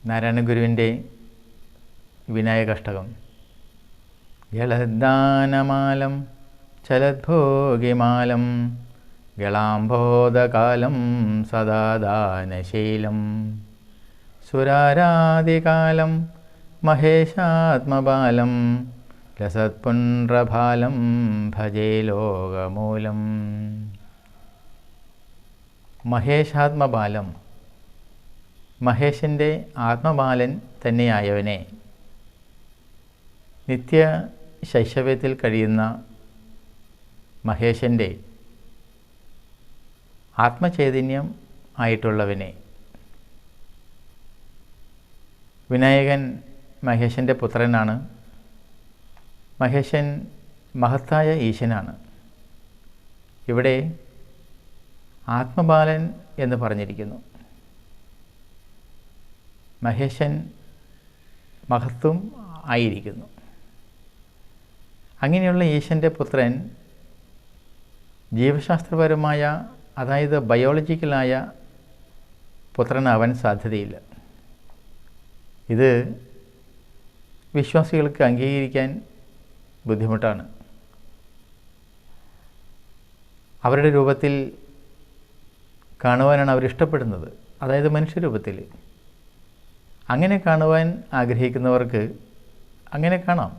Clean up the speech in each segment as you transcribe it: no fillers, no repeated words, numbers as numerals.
നാരായണ ഗുരുവിൻ്റെ വിനായകാഷ്ടകം. ജലദാനമാലം ചലദ്ഭോഗിമാലം ഗളാംബോധകാലം സദാദാനശീലം സുരാരാദികാലം മഹേശാത്മബാലം രസത്പുണ്ഡ്രഭാലം ഭജേ ലോകമൂലം. മഹേശാത്മബാലം, മഹേശൻ്റെ ആത്മബാലൻ തന്നെയായവനെ, നിത്യ ശൈശവ്യത്തിൽ കഴിയുന്ന മഹേശൻ്റെ ആത്മചൈതന്യം ആയിട്ടുള്ളവനെ. വിനായകൻ മഹേശൻ്റെ പുത്രനാണ്. മഹേശൻ മഹത്തായ ഈശനാണ്. ഇവിടെ ആത്മബാലൻ എന്ന് പറഞ്ഞിരിക്കുന്നു. മഹേശൻ മഹത്വം ആയിരിക്കുന്നു. അങ്ങനെയുള്ള ഈശൻ്റെ പുത്രൻ ജീവശാസ്ത്രപരമായ, അതായത് ബയോളജിക്കലായ പുത്രനാവാൻ സാധ്യതയില്ല. ഇത് വിശ്വാസികൾക്ക് അംഗീകരിക്കാൻ ബുദ്ധിമുട്ടാണ്. അവരുടെ രൂപത്തിൽ കാണുവാനാണ് അവരിഷ്ടപ്പെടുന്നത്, അതായത് മനുഷ്യരൂപത്തിൽ. അങ്ങനെ കാണുവാൻ ആഗ്രഹിക്കുന്നവർക്ക് അങ്ങനെ കാണാം,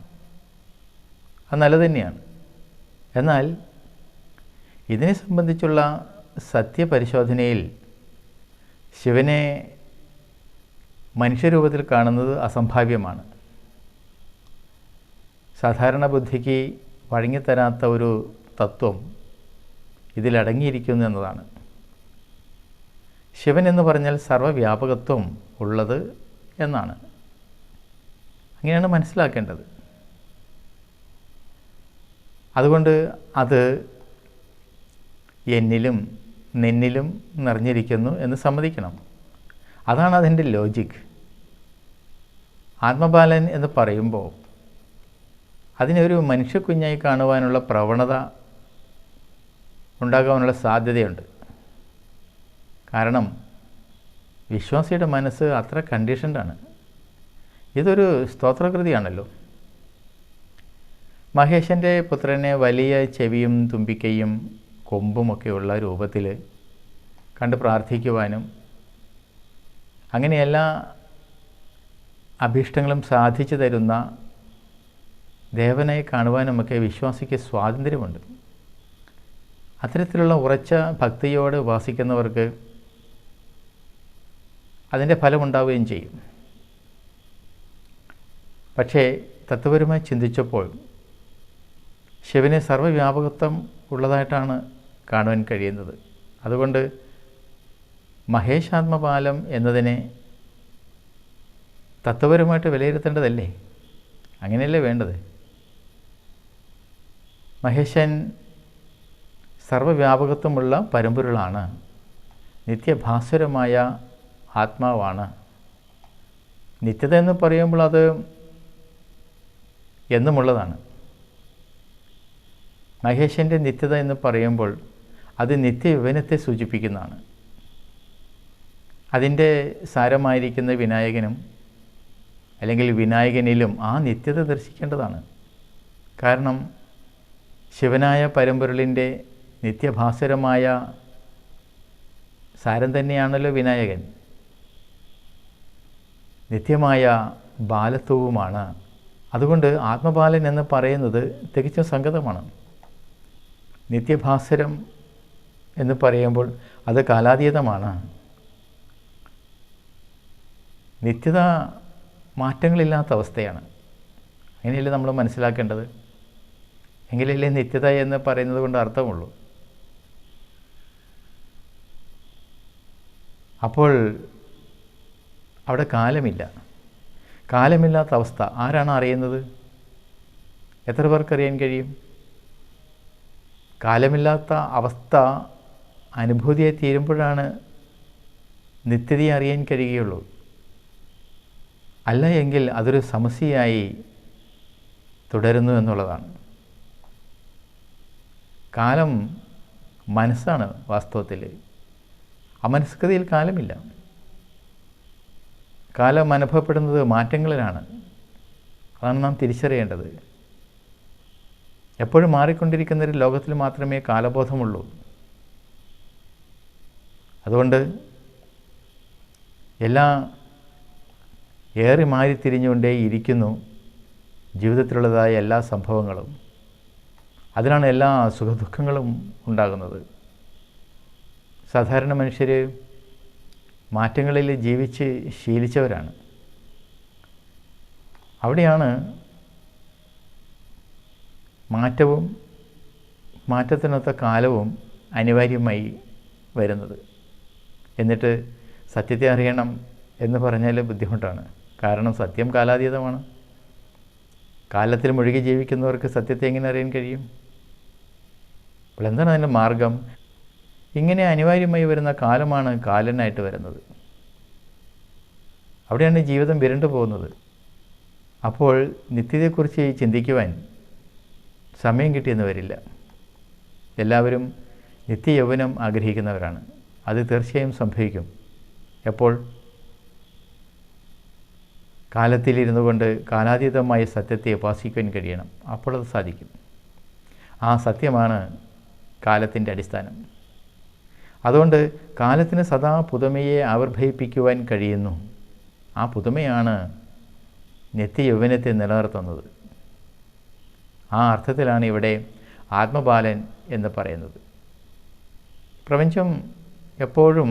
അത് നല്ലത് തന്നെയാണ്. എന്നാൽ ഇതിനെ സംബന്ധിച്ചുള്ള സത്യപരിശോധനയിൽ ശിവനെ മനുഷ്യരൂപത്തിൽ കാണുന്നത് അസംഭാവ്യമാണ്. സാധാരണ ബുദ്ധിക്ക് വഴങ്ങിത്തരാത്ത ഒരു തത്വം ഇതിലടങ്ങിയിരിക്കുന്നു എന്നതാണ്. ശിവൻ എന്ന് പറഞ്ഞാൽ സർവ്വവ്യാപകത്വം ഉള്ളത് എന്നാണ്. അങ്ങനെയാണ് മനസ്സിലാക്കേണ്ടത്. അതുകൊണ്ട് അത് എന്നിലും നിന്നിലും നിറഞ്ഞിരിക്കുന്നു എന്ന് സമ്മതിക്കണം. അതാണ് അതിൻ്റെ ലോജിക്. ആത്മബാലൻ എന്ന് പറയുമ്പോൾ അതിനെ ഒരു മനുഷ്യക്കുഞ്ഞായി കാണുവാനുള്ള പ്രവണത ഉണ്ടാകാനുള്ള സാധ്യതയുണ്ട്. കാരണം വിശ്വാസിയുടെ മനസ്സ് അത്ര കണ്ടീഷൻഡാണ്. ഇതൊരു സ്തോത്രകൃതിയാണല്ലോ. മഹേശൻ്റെ പുത്രനെ വലിയ ചെവിയും തുമ്പിക്കൈയും കൊമ്പുമൊക്കെയുള്ള രൂപത്തിൽ കണ്ട് പ്രാർത്ഥിക്കുവാനും അങ്ങനെ എല്ലാ അഭീഷ്ടങ്ങളും സാധിച്ചു തരുന്ന ദേവനെ കാണുവാനുമൊക്കെ വിശ്വാസിക്ക് സ്വാതന്ത്ര്യമുണ്ട്. അത്തരത്തിലുള്ള ഉറച്ച ഭക്തിയോട് ഉപാസിക്കുന്നവർക്ക് അതിൻ്റെ ഫലമുണ്ടാവുകയും ചെയ്യും. പക്ഷേ തത്വപരമായി ചിന്തിച്ചപ്പോൾ ശിവനെ സർവ്വവ്യാപകത്വം ഉള്ളതായിട്ടാണ് കാണുവാൻ കഴിയുന്നത്. അതുകൊണ്ട് മഹേശാത്മബാലം എന്നതിനെ തത്വപരമായിട്ട് വിലയിരുത്തേണ്ടതല്ലേ? അങ്ങനെയല്ലേ വേണ്ടത്? മഹേശൻ സർവ്വവ്യാപകത്വമുള്ള പരമ്പൊരുളാണ്, നിത്യഭാസ്വരമായ ആത്മാവാണ്. നിത്യത എന്ന് പറയുമ്പോൾ അത് എന്നുമുള്ളതാണ്. മഹേശൻ്റെ നിത്യത എന്ന് പറയുമ്പോൾ അത് നിത്യവിവനത്തെ സൂചിപ്പിക്കുന്നതാണ്. അതിൻ്റെ സാരമായിരിക്കുന്ന വിനായകനും അല്ലെങ്കിൽ വിനായകനിലും ആ നിത്യത ദർശിക്കേണ്ടതാണ്. കാരണം ശിവനായ പരമ്പൊരുളിൻ്റെ നിത്യഭാസ്വരമായ സാരം തന്നെയാണല്ലോ വിനായകൻ. നിത്യമായ ബാലത്വവുമാണ്. അതുകൊണ്ട് ആത്മബാലൻ എന്ന് പറയുന്നത് തികച്ചും സംഗതമാണ്. നിത്യഭാസ്വരം എന്ന് പറയുമ്പോൾ അത് കാലാതീതമാണ്. നിത്യത മാറ്റങ്ങളില്ലാത്ത അവസ്ഥയാണ്. അങ്ങനെയല്ലേ നമ്മൾ മനസ്സിലാക്കേണ്ടത്? എങ്കിലല്ലേ നിത്യത എന്ന് പറയുന്നത് കൊണ്ട് അർത്ഥമുള്ളൂ. അപ്പോൾ അവിടെ കാലമില്ല. കാലമില്ലാത്ത അവസ്ഥ ആരാണ് അറിയുന്നത്? എത്ര പേർക്കറിയാൻ കഴിയും? കാലമില്ലാത്ത അവസ്ഥ അനുഭൂതിയായി തീരുമ്പോഴാണ് നിത്യതയെ അറിയാൻ കഴിയുകയുള്ളൂ. അല്ല എങ്കിൽ അതൊരു സമസ്യയായി തുടരുന്നു എന്നുള്ളതാണ്. കാലം മനസ്സാണ് വാസ്തവത്തിൽ. അമനസ്കതയിൽ കാലമില്ല. കാലം അനുഭവപ്പെടുന്നത് മാറ്റങ്ങളിലാണ്. അതാണ് നാം തിരിച്ചറിയേണ്ടത്. എപ്പോഴും മാറിക്കൊണ്ടിരിക്കുന്ന ഒരു ലോകത്തിൽ മാത്രമേ കാലബോധമുള്ളൂ. അതുകൊണ്ട് ഏറി മാറി തിരിഞ്ഞുകൊണ്ടേ ഇരിക്കുന്നു ജീവിതത്തിലുള്ളതായ എല്ലാ സംഭവങ്ങളും. അതിനാണ് എല്ലാ സുഖദുഃഖങ്ങളും ഉണ്ടാകുന്നത്. സാധാരണ മനുഷ്യർ മാറ്റങ്ങളിൽ ജീവിച്ച് ശീലിച്ചവരാണ്. അവിടെയാണ് മാറ്റവും മാറ്റത്തിനൊത്ത കാലവും അനിവാര്യമായി വരുന്നത്. എന്നിട്ട് സത്യത്തെ അറിയണം എന്ന് പറഞ്ഞാൽ ബുദ്ധിമുട്ടാണ്. കാരണം സത്യം കാലാതീതമാണ്. കാലത്തിൽ മുഴുകി ജീവിക്കുന്നവർക്ക് സത്യത്തെ എങ്ങനെ അറിയാൻ കഴിയും? അപ്പോൾ എന്താണ് അതിൻ്റെ മാർഗം? ഇങ്ങനെ അനിവാര്യമായി വരുന്ന കാലമാണ് കാലനായിട്ട് വരുന്നത്. അവിടെയാണ് ജീവിതം വിരണ്ടു പോകുന്നത്. അപ്പോൾ നിത്യതയെക്കുറിച്ച് ചിന്തിക്കുവാൻ സമയം കിട്ടിയെന്ന് വരില്ല. എല്ലാവരും നിത്യയൗവനം ആഗ്രഹിക്കുന്നവരാണ്. അത് തീർച്ചയായും സംഭവിക്കും. എപ്പോൾ? കാലത്തിലിരുന്നു കൊണ്ട് കാലാതീതമായ സത്യത്തെ ഉപാസിക്കുവാൻ കഴിയണം. അപ്പോൾ അത് സാധിക്കും. ആ സത്യമാണ് കാലത്തിൻ്റെ അടിസ്ഥാനം. അതുകൊണ്ട് കാലത്തിന് സദാ പുതുമയെ ആവിർഭവിപ്പിക്കുവാൻ കഴിയുന്നു. ആ പുതുമയാണ് നിത്യയൗവനത്തെ നിലനിർത്തുന്നത്. ആ അർത്ഥത്തിലാണ് ഇവിടെ ആത്മബാലൻ എന്ന് പറയുന്നത്. പ്രപഞ്ചം എപ്പോഴും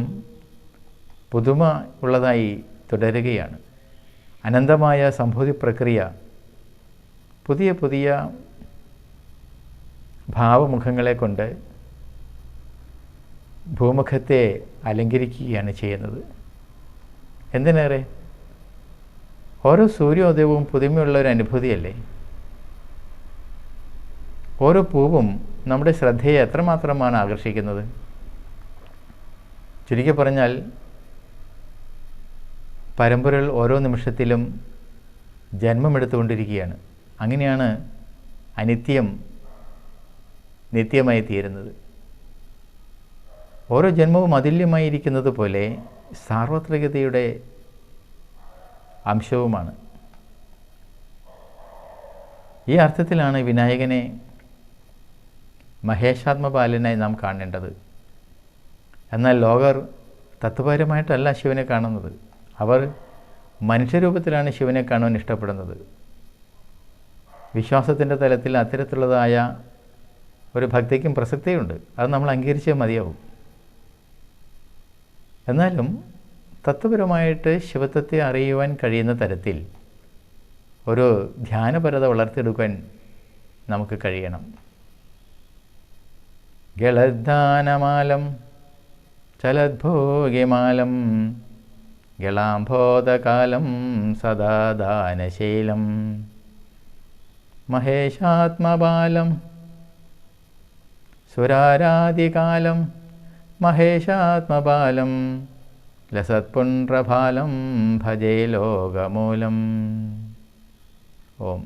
പുതുമ ഉള്ളതായി തുടരുകയാണ്. അനന്തമായ സംഭൂതി പ്രക്രിയ പുതിയ പുതിയ ഭാവമുഖങ്ങളെ കൊണ്ട് ഭൂമുഖത്തെ അലങ്കരിക്കുകയാണ് ചെയ്യുന്നത്. എന്തിനേറെ, ഓരോ സൂര്യോദയവും പുതുമയുള്ളൊരു അനുഭൂതിയല്ലേ? ഓരോ പൂവും നമ്മുടെ ശ്രദ്ധയെ എത്രമാത്രമാണ് ആകർഷിക്കുന്നത്? ചുരുക്കി പറഞ്ഞാൽ പരമ്പരകൾ ഓരോ നിമിഷത്തിലും ജന്മമെടുത്തുകൊണ്ടിരിക്കുകയാണ്. അങ്ങനെയാണ് അനിത്യം നിത്യമായി തീരുന്നത്. ഓരോ ജന്മവും അതുല്യമായിരിക്കുന്നത് പോലെ സാർവത്രികതയുടെ അംശവുമാണ്. ഈ അർത്ഥത്തിലാണ് വിനായകനെ മഹേഷാത്മബാലനായി നാം കാണേണ്ടത്. എന്നാൽ ലോകർ തത്വപരമായിട്ടല്ല ശിവനെ കാണുന്നത്. അവർ മനുഷ്യരൂപത്തിലാണ് ശിവനെ കാണുവാൻ ഇഷ്ടപ്പെടുന്നത്. വിശ്വാസത്തിൻ്റെ തലത്തിൽ അത്തരത്തിലുള്ളതായ ഒരു ഭക്തിക്കും പ്രസക്തിയുണ്ട്. അത് നമ്മൾ അംഗീകരിച്ചേ മതിയാവും. എന്നാലും തത്വപരമായിട്ട് ശിവത്വത്തെ അറിയുവാൻ കഴിയുന്ന തരത്തിൽ ഒരു ധ്യാനപരത വളർത്തിയെടുക്കാൻ നമുക്ക് കഴിയണം. ഗളദ്ദാനമാലം ചലദ്ഭോഗിമാലം ഗളാംബോധകാലം സദാ ദാനശീലം മഹേശാത്മബാലം സുരാരാധികാലം മഹേശാത്മബാലം ലസത്പുണ്ട്രഭാലം ഭജേ ലോകമൂലം. ഓം